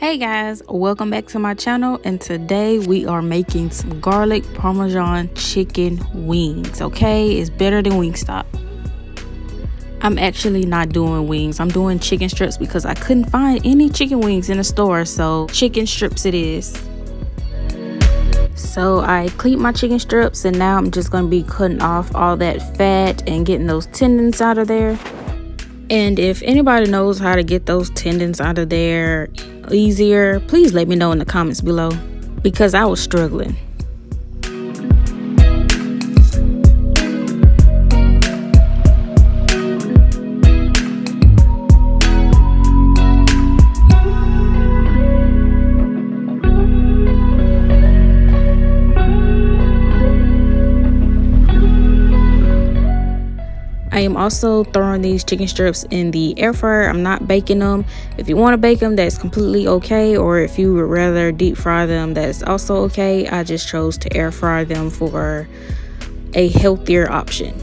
Hey guys, welcome back to my channel, and today we are making some garlic parmesan chicken wings. Okay, it's better than Wingstop. I'm actually not doing wings, I'm doing chicken strips because I couldn't find any chicken wings in the store, so chicken strips it is. So I cleaned my chicken strips, and now I'm just going to be cutting off all that fat and getting those tendons out of there. And if anybody knows how to get those tendons out of there easier, please let me know in the comments below, because I was struggling. I am also throwing these chicken strips in the air fryer. I'm not baking them. If you want to bake them, that's completely okay. Or if you would rather deep fry them, that's also okay. I just chose to air fry them for a healthier option.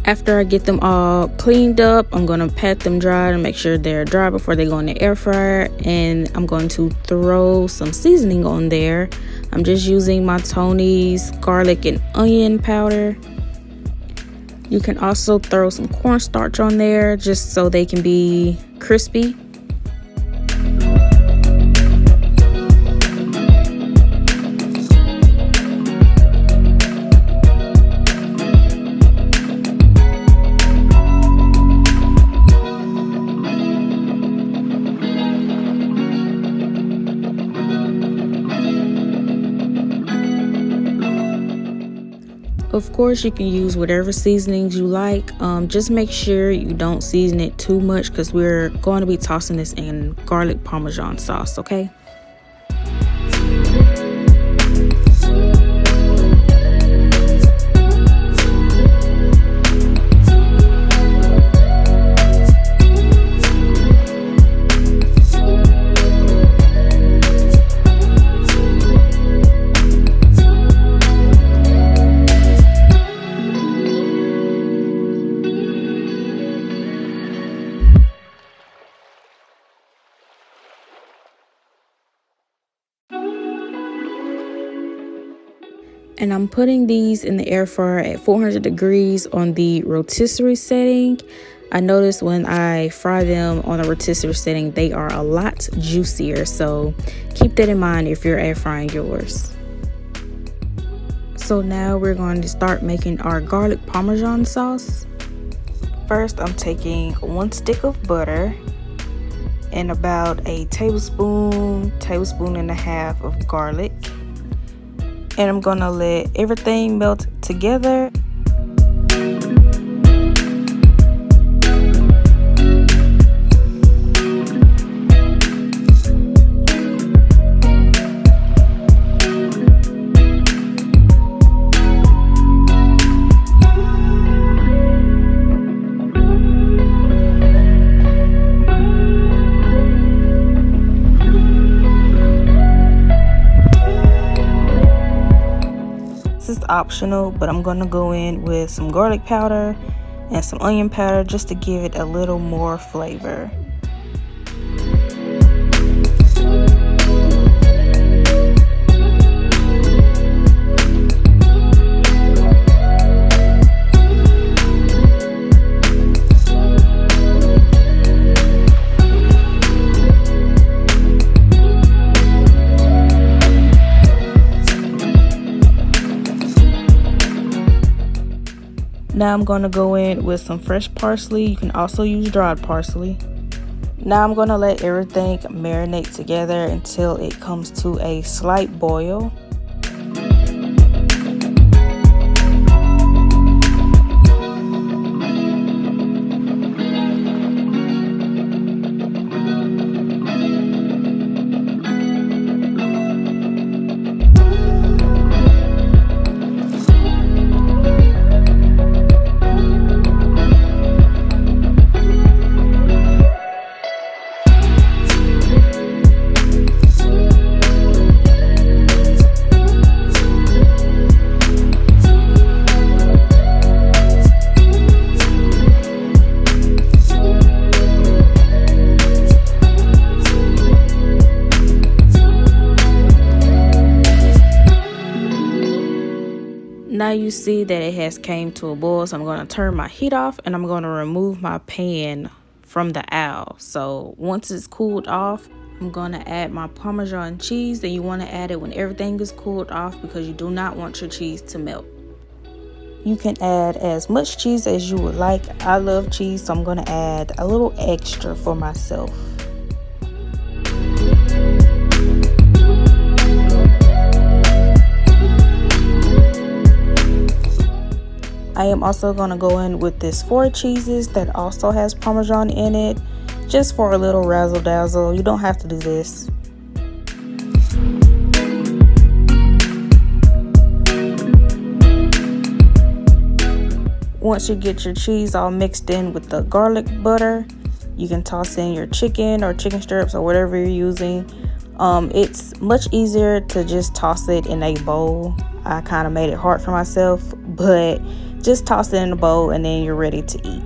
After I get them all cleaned up, I'm going to pat them dry to make sure they're dry before they go in the air fryer. And I'm going to throw some seasoning on there. I'm just using my Tony's garlic and onion powder. You can also throw some cornstarch on there just so they can be crispy. Of course, you can use whatever seasonings you like. Just make sure you don't season it too much, because we're going to be tossing this in garlic parmesan sauce, okay? And I'm putting these in the air fryer at 400 degrees on the rotisserie setting. I noticed when I fry them on a rotisserie setting, they are a lot juicier. So keep that in mind if you're air frying yours. So now we're going to start making our garlic parmesan sauce. First, I'm taking 1 stick of butter and about a tablespoon and a half of garlic. And I'm gonna let everything melt together. This is optional, but I'm going to go in with some garlic powder and some onion powder just to give it a little more flavor. Now I'm going to go in with some fresh parsley. You can also use dried parsley. Now I'm going to let everything marinate together until it comes to a slight boil. Now you see that it has came to a boil, so I'm going to turn my heat off and I'm going to remove my pan from the owl. So once it's cooled off, I'm going to add my Parmesan cheese, and you want to add it when everything is cooled off because you do not want your cheese to melt. You can add as much cheese as you would like. I love cheese, so I'm going to add a little extra for myself. I am also going to go in with this 4 cheeses that also has Parmesan in it, just for a little razzle dazzle. You don't have to do this. Once you get your cheese all mixed in with the garlic butter, you can toss in your chicken or chicken strips or whatever you're using. It's much easier to just toss it in a bowl. I kind of made it hard for myself, but just toss it in a bowl and then you're ready to eat.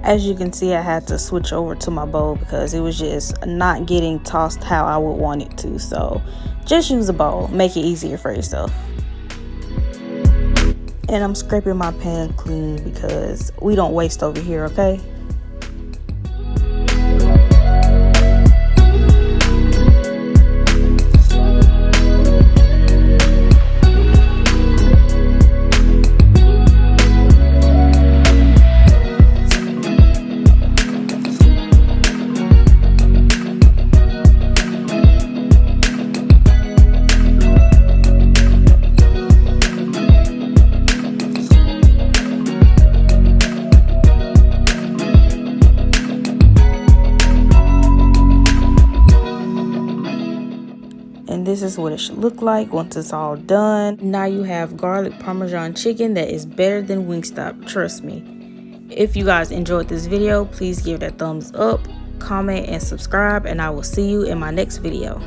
As you can see, I had to switch over to my bowl because it was just not getting tossed how I would want it to. So just use a bowl, make it easier for yourself. And I'm scraping my pan clean because we don't waste over here, okay? And this is what it should look like once it's all done. Now you have garlic Parmesan chicken that is better than Wingstop, trust me. If you guys enjoyed this video, please give it a thumbs up, comment, and subscribe, and I will see you in my next video.